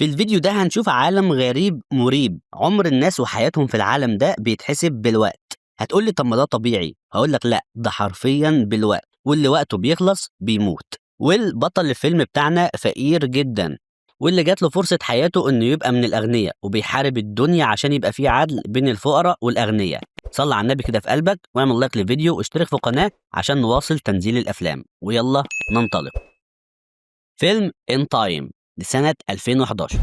في الفيديو ده هنشوف عالم غريب مريب. عمر الناس وحياتهم في العالم ده بيتحسب بالوقت. هتقولي طب ما ده طبيعي، هقولك لا، ده حرفيا بالوقت، واللي وقته بيخلص بيموت. والبطل الفيلم بتاعنا فقير جدا، واللي جات له فرصة حياته انه يبقى من الاغنياء، وبيحارب الدنيا عشان يبقى فيه عدل بين الفقراء والاغنياء. صلي على النبي كده في قلبك، واعمل لايك للفيديو واشترك في القناة عشان نواصل تنزيل الافلام، ويلا ننطلق. فيلم ان تايم لسنة 2011.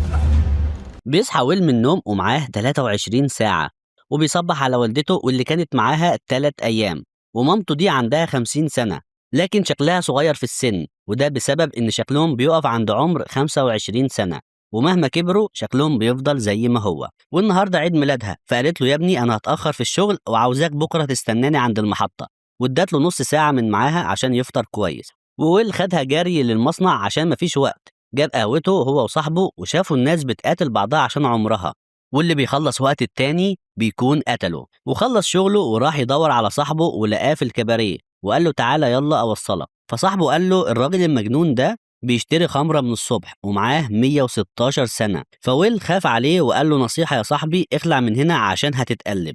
بيصحى ويل من النوم ومعاه 23 ساعة، وبيصبح على والدته واللي كانت معاها 3 أيام، ومامته دي عندها 50 سنة لكن شكلها صغير في السن، وده بسبب إن شكلهم بيقف عند عمر 25 سنة، ومهما كبروا شكلهم بيفضل زي ما هو. والنهاردة عيد ميلادها، فقالت له يا ابني أنا هتأخر في الشغل وعاوزاك بكرة تستناني عند المحطة، وادت له نص ساعة من معاها عشان يفطر كويس. وويل خدها جري للمصنع عشان مفيش وقت. جاب قهوته هو وصاحبه وشافوا الناس بتقاتل بعضها عشان عمرها، واللي بيخلص وقت التاني بيكون قتله. وخلص شغله وراح يدور على صاحبه ولقاه في الكباريه، وقال له تعالى يلا اوصلك. فصاحبه قال له الراجل المجنون ده بيشتري خمرة من الصبح ومعاه 116 سنة. فويل خاف عليه وقال له نصيحة يا صاحبي، اخلع من هنا عشان هتتقلب.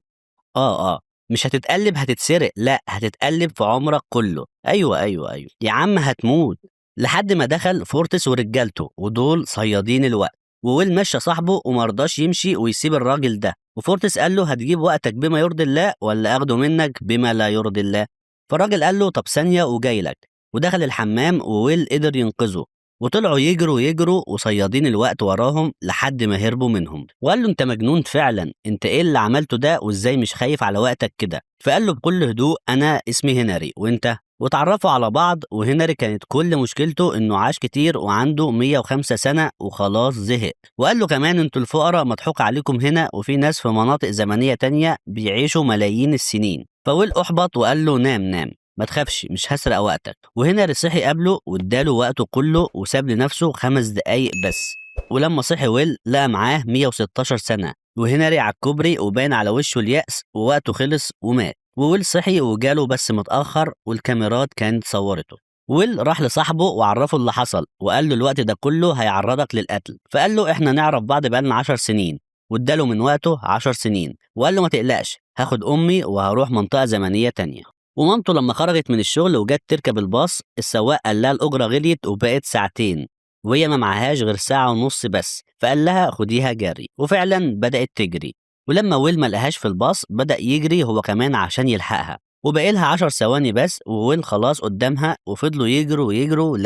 مش هتتقلب هتتسرق، لأ هتتقلب في عمرك كله. أيوه يا عم هتموت. لحد ما دخل فورتس ورجالته، ودول صيادين الوقت. وويل مشى صاحبه ومرضاش يمشي ويسيب الراجل ده، وفورتس قال له هتجيب وقتك بما يرضي الله ولا اخده منك بما لا يرضي الله. فالراجل قال له طب ثانية وجايلك. ودخل الحمام وويل قدر ينقذه، وطلعوا يجروا وصيادين الوقت وراهم لحد ما هربوا منهم. وقال له انت مجنون فعلا، انت ايه اللي عملته ده وازاي مش خايف على وقتك كده؟ فقال له بكل هدوء انا اسمي هنري وانت. واتعرفوا على بعض، وهنري كانت كل مشكلته انه عاش كتير وعنده 105 سنة وخلاص زهق. وقال له كمان انتوا الفقراء مضحوك عليكم هنا، وفي ناس في مناطق زمنية تانية بيعيشوا ملايين السنين. فويل احبط وقال له نام ما تخافش مش هسرق وقتك. وهنري صحي قبله واداله وقته كله وساب لنفسه 5 دقايق بس. ولما صحي ويل لقى معاه 116 سنة، وهنري على الكوبري وباين على وشه اليأس، ووقته خلص ومات. وويل صحي وجاله بس متأخر، والكاميرات كانت صورته. ويل راح لصاحبه وعرفه اللي حصل، وقال له الوقت ده كله هيعرضك للقتل. فقال له احنا نعرف بعض بقالنا 10 سنين، واداله من وقته 10 سنين، وقال له ما تقلقش هاخد امي وهروح منطقة زمنية تانية. ومامته لما خرجت من الشغل وجت تركب الباص، السواق قال لها الأجرة غليت وبقت ساعتين، وهي ما معهاش غير ساعة ونص بس. فقال لها خديها جري، وفعلا بدأت تجري. ولما ويل ما لقاهاش في الباص بدأ يجري هو كمان عشان يلحقها، وبقي لها 10 ثواني بس وويل خلاص قدامها. وفضلوا يجروا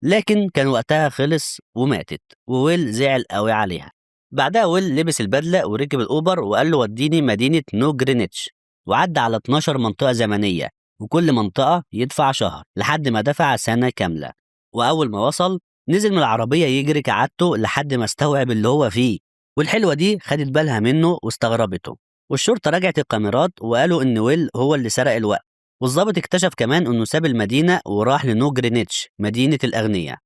لكن كان وقتها خلص وماتت. وويل زعل قوي عليها. بعدها ويل لبس البدلة وركب الأوبر وقال له وديني مدينة نو جرينتش، وعدى على 12 منطقة زمنية، وكل منطقة يدفع شهر لحد ما دفع سنة كاملة. وأول ما وصل نزل من العربية يجري كعادته لحد ما استوعب اللي هو فيه. والحلوة دي خدت بالها منه واستغربته. والشرطة رجعت الكاميرات وقالوا إن ويل هو اللي سرق الوقت. والضابط اكتشف كمان إنه ساب المدينة وراح لنو جرينتش مدينة الأغنياء.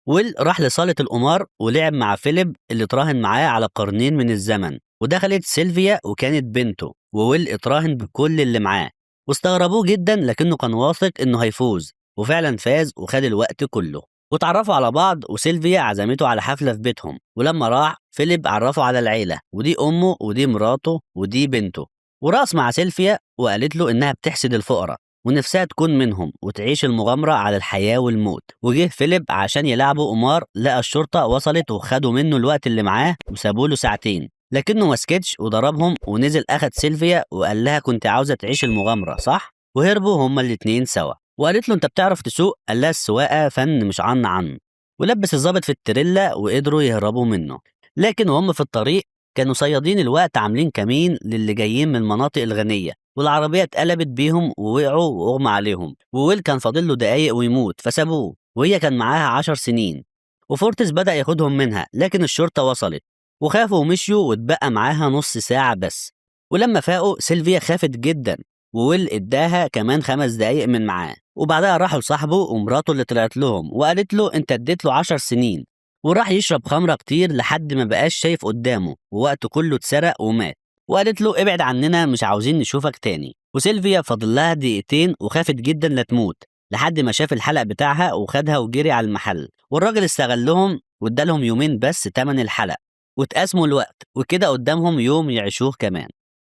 ويل راح لصالة القمار ولعب مع فيليب اللي اتراهن معاه على قرنين من الزمن. ودخلت سيلفيا وكانت بنته، وويل اتراهن بكل اللي معاه، واستغربوه جدا لكنه كان واثق انه هيفوز. وفعلا فاز وخد الوقت كله. واتعرفوا على بعض، وسيلفيا عزمته على حفلة في بيتهم. ولما راح فيليب عرفه على العيلة، ودي أمه ودي مراته ودي بنته. ورقص مع سيلفيا وقالت له إنها بتحسد الفقراء ونفسها تكون منهم وتعيش المغامرة على الحياة والموت. وجه فيليب عشان يلعبوا قمار، لقى الشرطة وصلت وخدوا منه الوقت اللي معاه وسابوا له ساعتين، لكنه ما سكتش وضربهم ونزل أخد سيلفيا وقال لها كنت عاوزة تعيش المغامرة صح؟ وهربوا هما الاتنين سوا. وقالت له انت بتعرف تسوق؟ قال لها السواقة فن مش عن. ولبس الضابط في التريلا وقدروا يهربوا منه. لكن وهم في الطريق كانوا صيادين الوقت عاملين كمين للي جايين من المناطق الغنية، والعربية اتقلبت بيهم ووقعوا واغمى عليهم. وويل كان فاضل له دقايق ويموت فسابوه، وهي كان معاها 10 سنين. وفورتس بدأ ياخدهم منها لكن الشرطة وصلت وخافوا ومشيوا، واتبقى معاها نص ساعة بس. ولما فاقوا سيلفيا خافت جدا، وويل اداها كمان 5 دقايق من معاه. وبعدها راحوا لصاحبه ومراته اللي طلعت لهم وقالت له انت اديت له 10 سنين. وراح يشرب خمرة كتير لحد ما بقاش شايف قدامه ووقته كله اتسرق ومات. وقالت له ابعد عننا مش عاوزين نشوفك تاني. وسيلفيا فاضل لها دقيقتين وخافت جدا لا تموت، لحد ما شاف الحلق بتاعها وخدها وجري على المحل. والراجل استغلهم وادالهم يومين بس تمن الحلق، واتقاسموا الوقت، وكده قدامهم يوم يعيشوه كمان.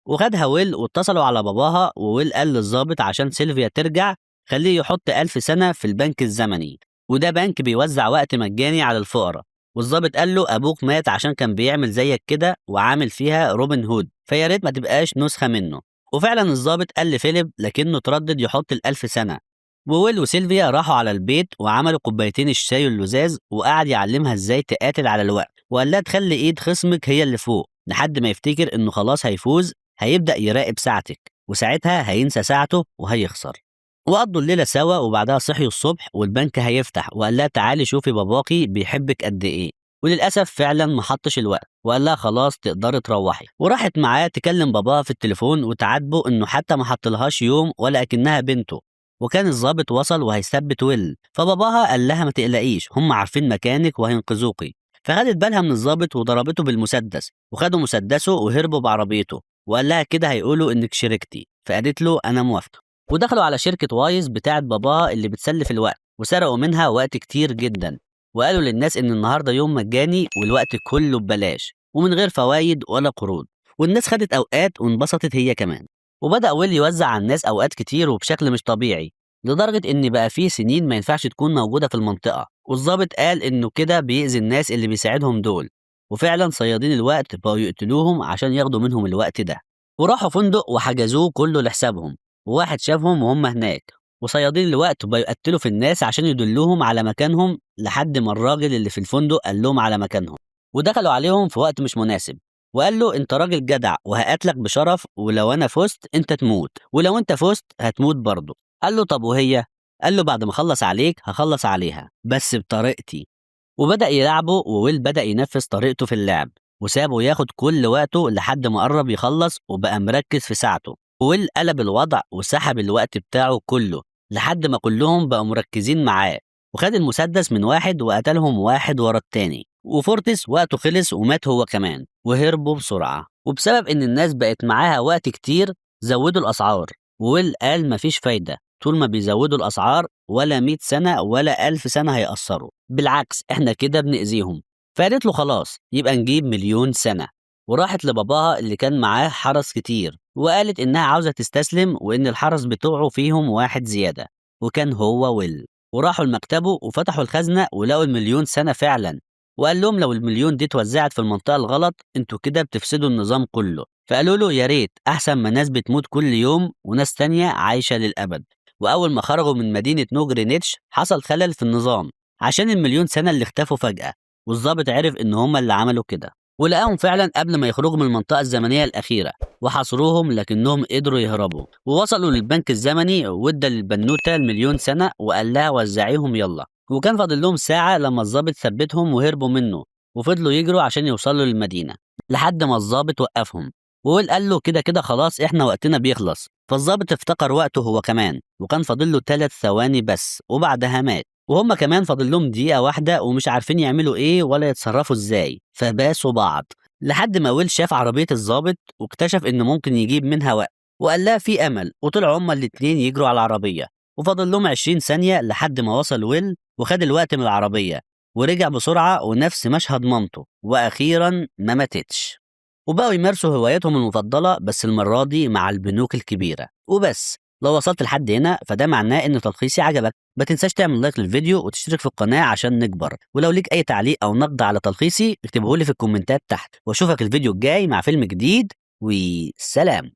وخدها ويل واتصلوا على باباها، وويل قال للظابط عشان سيلفيا ترجع خليه يحط 1000 سنة في البنك الزمني، وده بنك بيوزع وقت مجاني على الفقراء. والظابط قال له أبوك مات عشان كان بيعمل زيك كده وعامل فيها روبن هود، فيا ريت ما تبقاش نسخة منه. وفعلا الظابط قال لفيليب لكنه تردد يحط ال1000 سنة. وويل وسيلفيا راحوا على البيت وعملوا كوبايتين الشاي اللزاز، وقعد يعلمها ازاي تقاتل على الوقت، وقال لها تخلي ايد خصمك هي اللي فوق لحد ما يفتكر انه خلاص هيفوز، هيبدأ يراقب ساعتك، وساعتها هينسى ساعته وهيخسر. وقضوا الليلة سوا، وبعدها صحيوا الصبح والبنك هيفتح، وقال لها تعالي شوفي باباكي بيحبك قد ايه. وللأسف فعلا ما حطش الوقت، وقال لها خلاص تقدري تروحي. وراحت معاه تكلم باباها في التليفون وتعاتبه انه حتى ما حطلهاش يوم ولا اكنها بنته. وكان الضابط وصل وهيثبت ويل، فباباها قال لها ما تقلقيش، هم عارفين مكانك وهينقذوكي. فخدت بالها من الضابط وضربته بالمسدس، وخدوا مسدسه وهربوا بعربيته، وقال لها كده هيقولوا انك شركتي، فقالت له انا موافقه. ودخلوا على شركه وايز بتاعت باباها اللي بتسلف الوقت، وسرقوا منها وقت كتير جدا، وقالوا للناس ان النهارده يوم مجاني والوقت كله ببلاش ومن غير فوايد ولا قروض. والناس خدت اوقات وانبسطت هي كمان. وبدأ ويل يوزع على الناس اوقات كتير وبشكل مش طبيعي، لدرجه ان بقى فيه سنين ما ينفعش تكون موجوده في المنطقه، والضابط قال انه كده بيأذي الناس اللي بيساعدهم دول. وفعلا صيادين الوقت بقوا يقتلوهم عشان ياخدوا منهم الوقت ده. وراحوا فندق وحجزوه كله لحسابهم، وواحد شافهم وهم هناك، وصيادين الوقت بقوا يقتلوا في الناس عشان يدلوهم على مكانهم، لحد ما الراجل اللي في الفندق قال لهم على مكانهم. ودخلوا عليهم في وقت مش مناسب، وقال له انت راجل جدع وهقاتلك بشرف، ولو انا فزت انت تموت، ولو انت فزت هتموت برضه. قال له طب وهي؟ قال له بعد ما اخلص عليك هخلص عليها بس بطريقتي. وبدأ يلعبه، وويل بدأ ينفذ طريقته في اللعب، وسابه ياخد كل وقته لحد ما قرب يخلص وبقى مركز في ساعته. وويل قلب الوضع وسحب الوقت بتاعه كله لحد ما كلهم بقوا مركزين معاه، وخد المسدس من واحد وقتلهم واحد ورا التاني. وفورتس وقته خلص ومات هو كمان، وهربوا بسرعة. وبسبب إن الناس بقت معاها وقت كتير زودوا الأسعار، وويل قال مفيش فايدة، طول ما بيزودوا الأسعار ولا 100 سنة ولا 1000 سنة هيأثروا، بالعكس احنا كده بنأذيهم. فقالت له خلاص يبقى نجيب 1,000,000 سنة. وراحت لباباها اللي كان معاه حرس كتير، وقالت إنها عاوزة تستسلم وإن الحرس بتوعه فيهم واحد زيادة، وكان هو ويل. وراحوا لمكتبه وفتحوا الخزنة ولقوا 1,000,000 سنة فعلا. وقال لهم لو ال1,000,000 دي اتوزعت في المنطقة الغلط انتوا كده بتفسدوا النظام كله. فقالوا له يا ريت أحسن ما ناس بتموت كل يوم وناس تانية عايشة للأبد. وأول ما خرجوا من مدينة نوجرينيتش حصل خلل في النظام عشان ال1,000,000 سنة اللي اختفوا فجأة، والظابط عرف إن هما اللي عملوا كده، ولقاهم فعلا قبل ما يخرجوا من المنطقة الزمنية الأخيرة، وحاصروهم لكنهم قدروا يهربوا. ووصلوا للبنك الزمني، وادى للبنوتة ال1,000,000 سنة وقال لها وزعيهم يلا. وكان فاضل لهم ساعة لما الظابط ثبتهم وهربوا منه، وفضلوا يجروا عشان يوصلوا للمدينة لحد ما الظابط وقفهم. وويل قال له كده كده خلاص احنا وقتنا بيخلص. فالظابط افتكر وقته هو كمان، وكان فاضل له 3 ثواني بس وبعدها مات. وهم كمان فاضل لهم دقيقة واحدة ومش عارفين يعملوا ايه ولا يتصرفوا ازاي، فباسوا بعض لحد ما ويل شاف عربية الظابط واكتشف انه ممكن يجيب منها وقت، وقال لها في امل. وطلعوا هما الاتنين يجروا على العربية، وفاضل لهم 20 ثانية لحد ما وصل ويل وخد الوقت من العربية ورجع بسرعة، ونفس مشهد مامته، وأخيرا ما ماتتش. وبقوا يمارسوا هواياتهم المفضلة بس المرة دي مع البنوك الكبيرة. وبس، لو وصلت لحد هنا فده معناه إن تلخيصي عجبك. ما تنساش تعمل لايك للفيديو وتشترك في القناة عشان نكبر. ولو ليك أي تعليق أو نقد على تلخيصي اكتبه لي في الكومنتات تحت، وأشوفك الفيديو الجاي مع فيلم جديد، وسلام.